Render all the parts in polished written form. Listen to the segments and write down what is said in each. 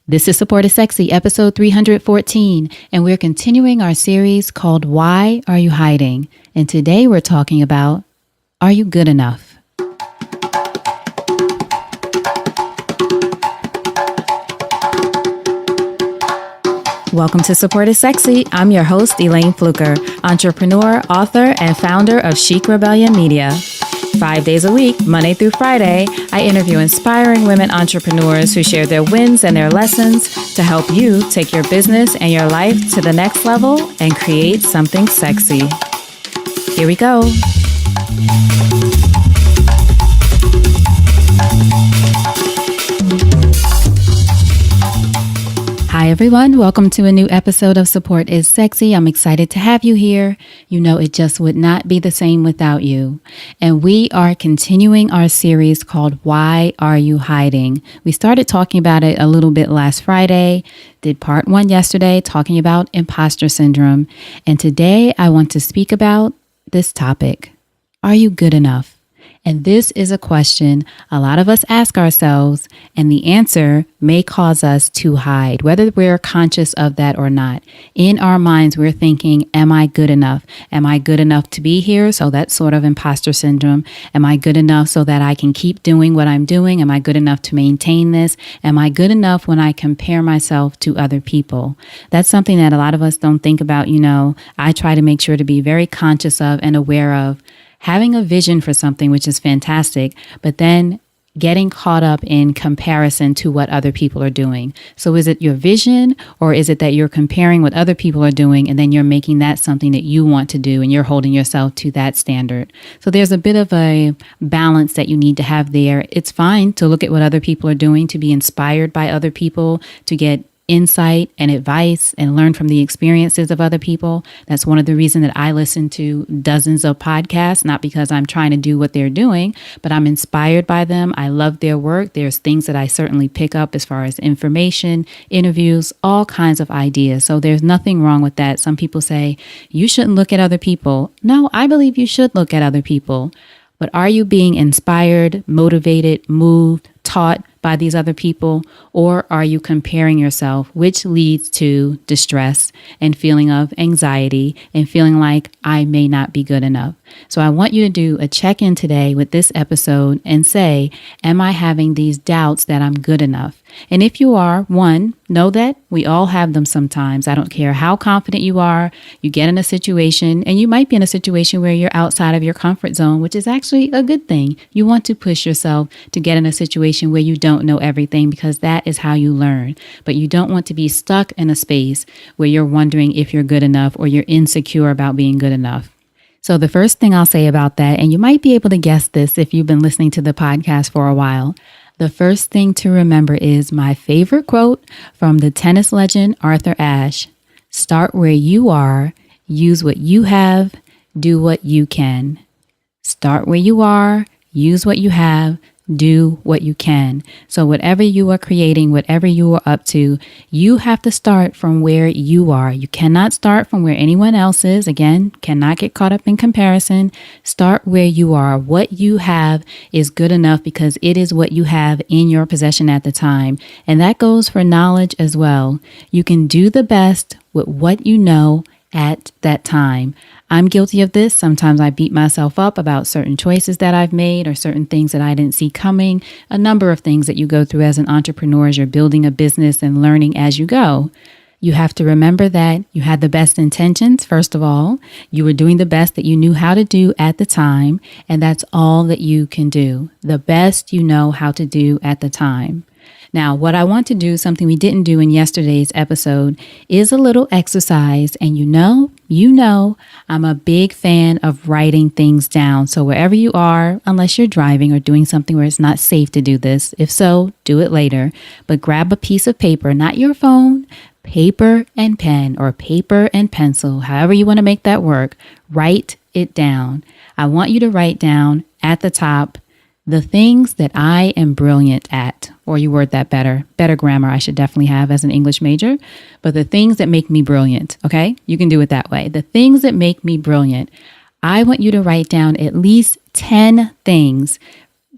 This is Support is Sexy, episode 314, and we're continuing our series called Why Are You Hiding? And today we're talking about, are you good enough? Welcome to Support is Sexy. I'm your host, Elayne Fluker, entrepreneur, author, and founder of Chic Rebellion Media. 5 days a week, Monday through Friday, I interview inspiring women entrepreneurs who share their wins and their lessons to help you take your business and your life to the next level and create something sexy. Here we go. Hi, everyone. Welcome to a new episode of Support is Sexy. I'm excited to have you here. You know, it just would not be the same without you. And we are continuing our series called Why Are You Hiding? We started talking about it a little bit last Friday, did part 1 yesterday, talking about imposter syndrome. And today I want to speak about this topic. Are you good enough? And this is a question a lot of us ask ourselves, and the answer may cause us to hide, whether we're conscious of that or not. In our minds, we're thinking, am I good enough? Am I good enough to be here? So that's sort of imposter syndrome. Am I good enough so that I can keep doing what I'm doing? Am I good enough to maintain this? Am I good enough when I compare myself to other people? That's something that a lot of us don't think about. You know, I try to make sure to be very conscious of and aware of having a vision for something, which is fantastic, but then getting caught up in comparison to what other people are doing. So is it your vision, or is it that you're comparing what other people are doing and then you're making that something that you want to do and you're holding yourself to that standard? So there's a bit of a balance that you need to have there. It's fine to look at what other people are doing, to be inspired by other people, to get insight and advice and learn from the experiences of other people. That's one of the reasons that I listen to dozens of podcasts, not because I'm trying to do what they're doing, but I'm inspired by them. I love their work. There's things that I certainly pick up as far as information, interviews, all kinds of ideas. So there's nothing wrong with that. Some people say you shouldn't look at other people. No, I believe you should look at other people. But are you being inspired, motivated, moved, taught by these other people, or are you comparing yourself, which leads to distress and feeling of anxiety and feeling like I may not be good enough? So I want you to do a check-in today with this episode and say, am I having these doubts that I'm good enough? And if you are, one, know that we all have them sometimes. I don't care how confident you are. You get in a situation, and you might be in a situation where you're outside of your comfort zone, which is actually a good thing. You want to push yourself to get in a situation where you don't know everything, because that is how you learn. But you don't want to be stuck in a space where you're wondering if you're good enough or you're insecure about being good enough. So the first thing I'll say about that, and you might be able to guess this if you've been listening to the podcast for a while, the first thing to remember is my favorite quote from the tennis legend Arthur Ashe. Start where you are, use what you have, do what you can. Start where you are, use what you have, do what you can. So whatever you are creating, whatever you are up to, you have to start from where you are. You cannot start from where anyone else is. Again, cannot get caught up in comparison. Start where you are. What you have is good enough because it is what you have in your possession at the time. And that goes for knowledge as well. You can do the best with what you know at that time. I'm guilty of this. Sometimes I beat myself up about certain choices that I've made or certain things that I didn't see coming. A number of things that you go through as an entrepreneur as you're building a business and learning as you go. You have to remember that you had the best intentions, first of all. You were doing the best that you knew how to do at the time, and that's all that you can do. The best you know how to do at the time. Now, what I want to do, something we didn't do in yesterday's episode, is a little exercise. And you know, I'm a big fan of writing things down. So wherever you are, unless you're driving or doing something where it's not safe to do this, if so, do it later. But grab a piece of paper, not your phone, paper and pen or paper and pencil, however you want to make that work. Write it down. I want you to write down at the top the things that I am brilliant at, or you word that better grammar I should definitely have as an English major, but the things that make me brilliant, okay? You can do it that way. The things that make me brilliant. I want you to write down at least 10 things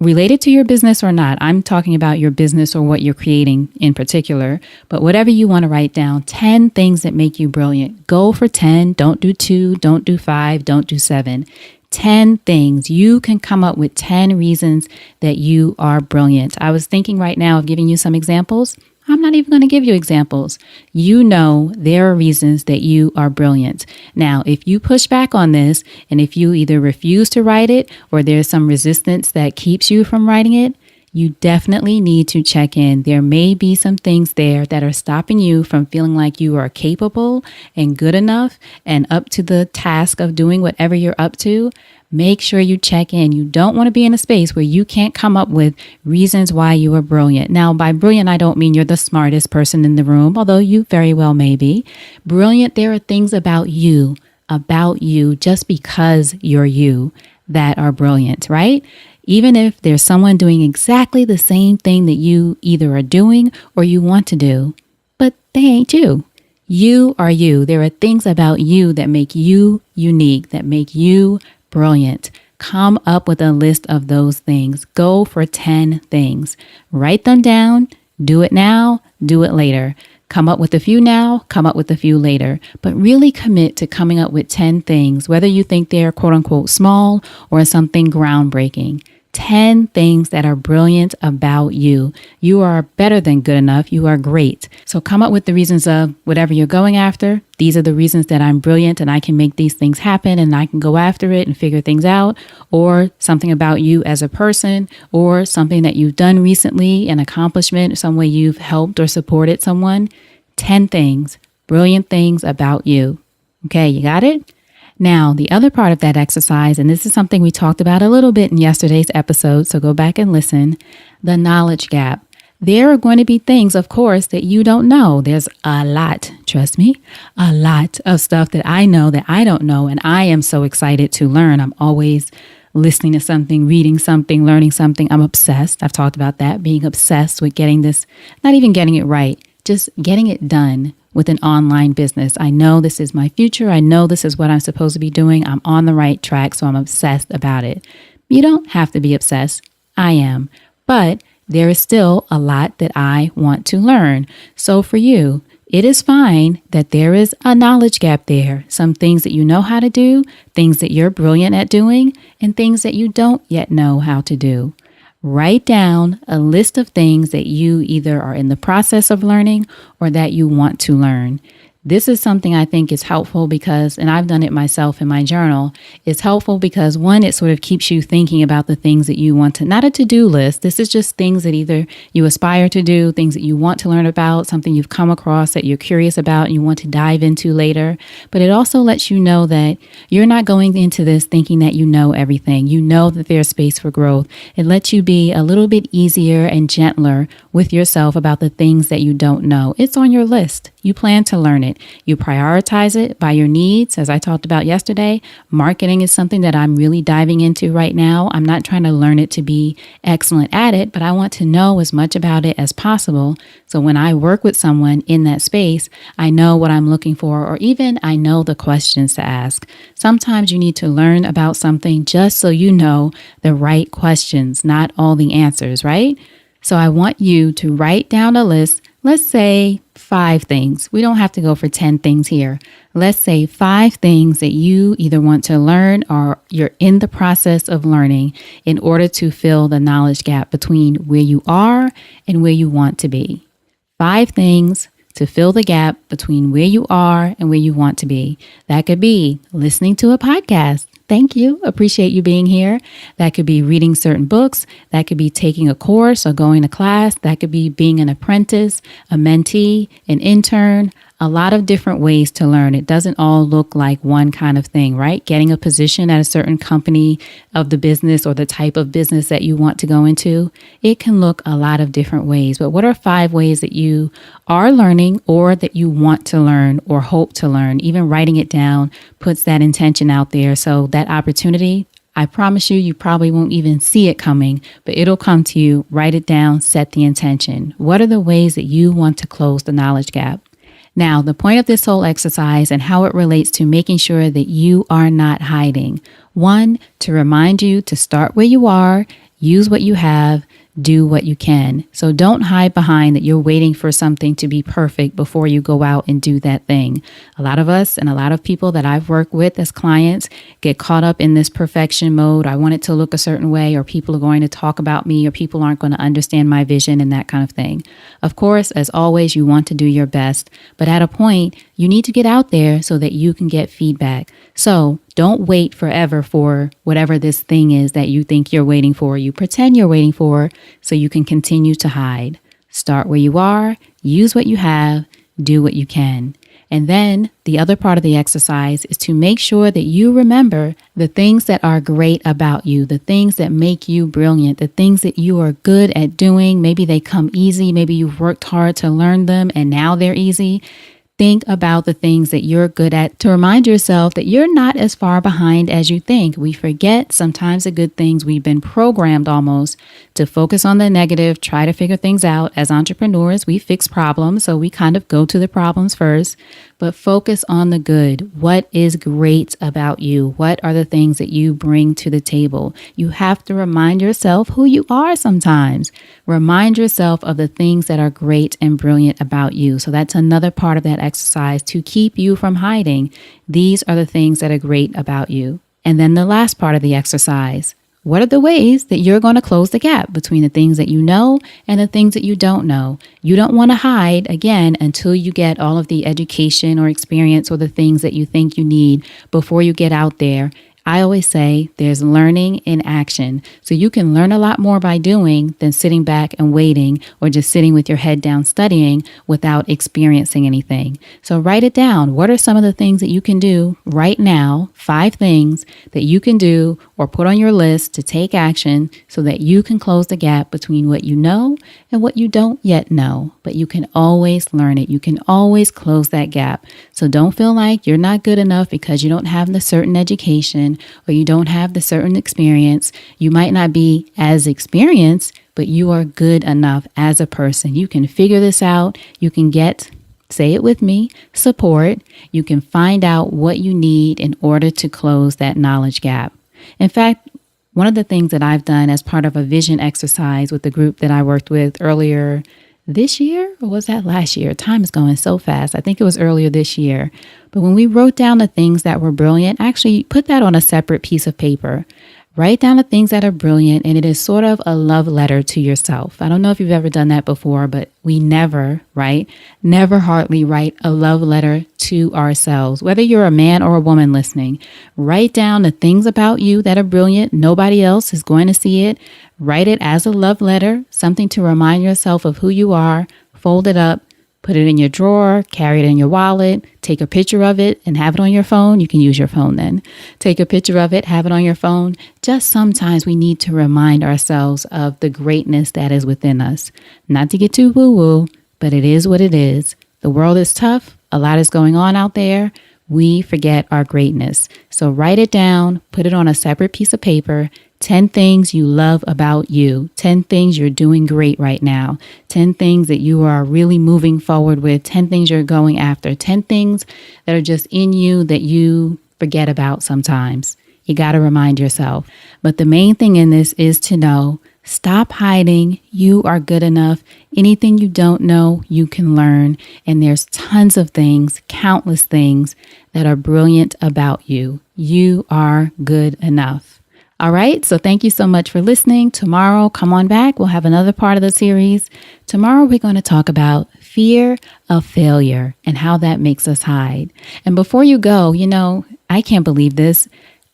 related to your business or not. I'm talking about your business or what you're creating in particular, but whatever you want to write down, 10 things that make you brilliant. Go for 10. Don't do 2, don't do 5, don't do 7. 10 things. You can come up with 10 reasons that you are brilliant. I was thinking right now of giving you some examples. I'm not even going to give you examples. You know there are reasons that you are brilliant. Now, if you push back on this, and if you either refuse to write it or there's some resistance that keeps you from writing it, you definitely need to check in. There may be some things there that are stopping you from feeling like you are capable and good enough and up to the task of doing whatever you're up to. Make sure you check in. You don't want to be in a space where you can't come up with reasons why you are brilliant. Now, by brilliant, I don't mean you're the smartest person in the room, although you very well may be. Brilliant, there are things about you, just because you're you, that are brilliant, right? Even if there's someone doing exactly the same thing that you either are doing or you want to do, but they ain't you. You are you. There are things about you that make you unique, that make you brilliant. Come up with a list of those things. Go for 10 things. Write them down. Do it now. Do it later. Come up with a few now. Come up with a few later. But really commit to coming up with 10 things, whether you think they're quote unquote small or something groundbreaking. 10 things that are brilliant about you. You are better than good enough. You are great. So come up with the reasons of whatever you're going after. These are the reasons that I'm brilliant and I can make these things happen and I can go after it and figure things out, or something about you as a person, or something that you've done recently, an accomplishment, some way you've helped or supported someone. 10 things, brilliant things about you. Okay, you got it? Now, the other part of that exercise, and this is something we talked about a little bit in yesterday's episode, so go back and listen, the knowledge gap. There are going to be things, of course, that you don't know. There's a lot, trust me, a lot of stuff that I know that I don't know, and I am so excited to learn. I'm always listening to something, reading something, learning something. I'm obsessed. I've talked about that, being obsessed with getting this, not even getting it right, just getting it done with an online business. I know this is my future. I know this is what I'm supposed to be doing. I'm on the right track, so I'm obsessed about it. You don't have to be obsessed. I am. But there is still a lot that I want to learn. So for you, it is fine that there is a knowledge gap there. Some things that you know how to do, things that you're brilliant at doing, and things that you don't yet know how to do. Write down a list of things that you either are in the process of learning or that you want to learn. This is something I think is helpful because, and I've done it myself in my journal, it's helpful because one, it sort of keeps you thinking about the things that you want to, not a to-do list. This is just things that either you aspire to do, things that you want to learn about, something you've come across that you're curious about and you want to dive into later. But it also lets you know that you're not going into this thinking that you know everything. You know that there's space for growth. It lets you be a little bit easier and gentler with yourself about the things that you don't know. It's on your list. You plan to learn it. You prioritize it by your needs. As I talked about yesterday, marketing is something that I'm really diving into right now. I'm not trying to learn it to be excellent at it, but I want to know as much about it as possible. So when I work with someone in that space, I know what I'm looking for, or even I know the questions to ask. Sometimes you need to learn about something just so you know the right questions, not all the answers, right? So I want you to write down a list. Let's say 5 things. We don't have to go for 10 things here. Let's say 5 things that you either want to learn or you're in the process of learning in order to fill the knowledge gap between where you are and where you want to be. 5 things to fill the gap between where you are and where you want to be. That could be listening to a podcast. Thank you. Appreciate you being here. That could be reading certain books. That could be taking a course or going to class. That could be being an apprentice, a mentee, an intern. A lot of different ways to learn. It doesn't all look like one kind of thing, right? Getting a position at a certain company of the business or the type of business that you want to go into. It can look a lot of different ways. But what are 5 ways that you are learning or that you want to learn or hope to learn? Even writing it down puts that intention out there. So that opportunity, I promise you, you probably won't even see it coming, but it'll come to you. Write it down, set the intention. What are the ways that you want to close the knowledge gap? Now, the point of this whole exercise and how it relates to making sure that you are not hiding. 1, to remind you to start where you are use what you have, do what you can. So don't hide behind that you're waiting for something to be perfect before you go out and do that thing. A lot of us and a lot of people that I've worked with as clients get caught up in this perfection mode. I want it to look a certain way, or people are going to talk about me, or people aren't going to understand my vision and that kind of thing. Of course, as always, you want to do your best, but at a point, you need to get out there so that you can get feedback. So don't wait forever for whatever this thing is that you think you're waiting for. You pretend you're waiting for so you can continue to hide. Start where you are, use what you have, do what you can. And then the other part of the exercise is to make sure that you remember the things that are great about you, the things that make you brilliant, the things that you are good at doing. Maybe they come easy. Maybe you've worked hard to learn them and now they're easy. Think about the things that you're good at to remind yourself that you're not as far behind as you think. We forget sometimes the good things. We've been programmed almost to focus on the negative, try to figure things out. As entrepreneurs, we fix problems, so we kind of go to the problems first, but focus on the good. What is great about you? What are the things that you bring to the table? You have to remind yourself who you are sometimes. Remind yourself of the things that are great and brilliant about you. So that's another part of that exercise to keep you from hiding. These are the things that are great about you. And then the last part of the exercise. What are the ways that you're going to close the gap between the things that you know and the things that you don't know? You don't want to hide, again, until you get all of the education or experience or the things that you think you need before you get out there. I always say there's learning in action. So you can learn a lot more by doing than sitting back and waiting or just sitting with your head down studying without experiencing anything. So write it down. What are some of the things that you can do right now? 5 things that you can do or put on your list to take action so that you can close the gap between what you know and what you don't yet know. But you can always learn it. You can always close that gap. So don't feel like you're not good enough because you don't have the certain education or you don't have the certain experience. You might not be as experienced, but you are good enough as a person. You can figure this out. You can get, say it with me, support. You can find out what you need in order to close that knowledge gap. In fact, one of the things that I've done as part of a vision exercise with the group that I worked with earlier this year, or was that last year? Time is going so fast. I think it was earlier this year. But when we wrote down the things that were brilliant, actually put that on a separate piece of paper. Write down the things that are brilliant, and it is sort of a love letter to yourself. I don't know if you've ever done that before, but we never, right? Never hardly write a love letter to ourselves. Whether you're a man or a woman listening, write down the things about you that are brilliant. Nobody else is going to see it. Write it as a love letter, something to remind yourself of who you are. Fold it up. Put it in your drawer, carry it in your wallet, take a picture of it and have it on your phone. You can use your phone then. Take a picture of it, have it on your phone. Just sometimes we need to remind ourselves of the greatness that is within us. Not to get too woo-woo, but it is what it is. The world is tough. A lot is going on out there. We forget our greatness. So write it down, put it on a separate piece of paper. 10 things you love about you, 10 things you're doing great right now, 10 things that you are really moving forward with, 10 things you're going after, 10 things that are just in you that you forget about sometimes. You got to remind yourself. But the main thing in this is to know, stop hiding. You are good enough. Anything you don't know, you can learn. And there's tons of things, countless things that are brilliant about you. You are good enough. All right. So thank you so much for listening. Tomorrow, come on back. We'll have another part of the series. Tomorrow, we're going to talk about fear of failure and how that makes us hide. And before you go, I can't believe this.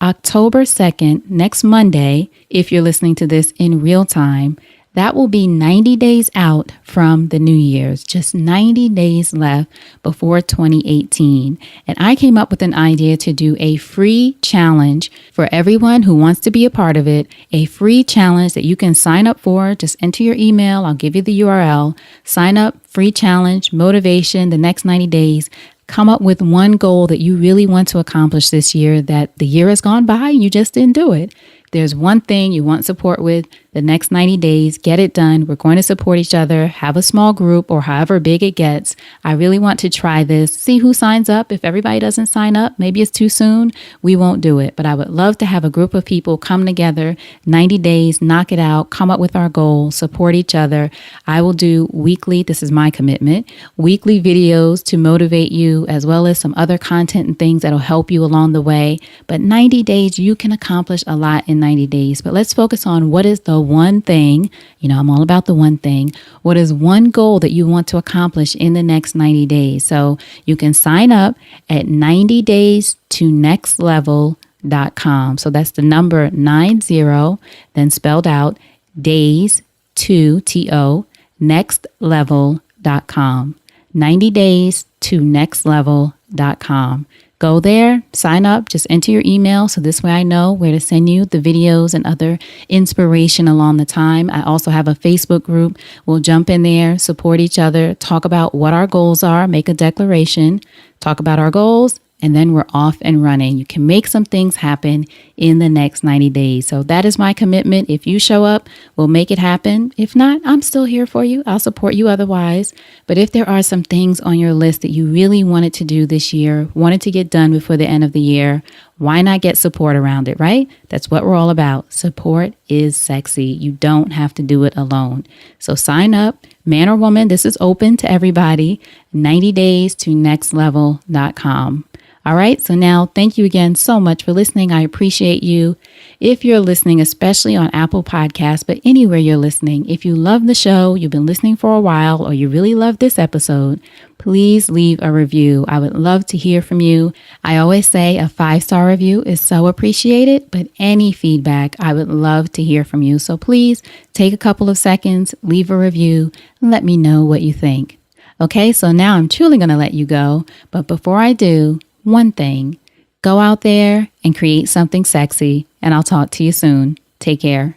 October 2nd, next Monday, if you're listening to this in real time, that will be 90 days out from the New Year's, just 90 days left before 2018. And I came up with an idea to do a free challenge for everyone who wants to be a part of it, a free challenge that you can sign up for. Just enter your email. I'll give you the URL. Sign up, free challenge, motivation, the next 90 days. Come up with one goal that you really want to accomplish this year, that the year has gone by and you just didn't do it. there's one thing you want support with the next 90 days, get it done. We're going to support each other, have a small group or however big it gets. I really want to try this, see who signs up. If everybody doesn't sign up, maybe it's too soon, we won't do it. But I would love to have a group of people come together, 90 days, knock it out, come up with our goals, support each other. I will do weekly, this is my commitment, weekly videos to motivate you, as well as some other content and things that'll help you along the way. But 90 days, you can accomplish a lot in 90 days. But let's focus on what is the one thing, I'm all about the one thing. What is one goal that you want to accomplish in the next 90 days? So you can sign up at 90days2nextlevel.com. So that's the number 90, then spelled out, days, to nextlevel.com. 90days2nextlevel.com. Go there, sign up, just enter your email so this way I know where to send you the videos and other inspiration along the time. I also have a Facebook group. We'll jump in there, support each other, talk about what our goals are, make a declaration, talk about our goals, and then we're off and running. You can make some things happen in the next 90 days. So that is my commitment. If you show up, we'll make it happen. If not, I'm still here for you. I'll support you otherwise. But if there are some things on your list that you really wanted to do this year, wanted to get done before the end of the year, why not get support around it, right? That's what we're all about. Support is sexy. You don't have to do it alone. So sign up, man or woman. This is open to everybody. 90days2nextlevel.com. All right. So now thank you again so much for listening. I appreciate you. If you're listening, especially on Apple Podcasts, but anywhere you're listening, if you love the show, you've been listening for a while, or you really love this episode, please leave a review. I would love to hear from you. I always say a 5-star review is so appreciated, but any feedback, I would love to hear from you. So please take a couple of seconds, leave a review, and let me know what you think. Okay, so now I'm truly going to let you go. But before I do, one thing, go out there and create something sexy, and I'll talk to you soon. Take care.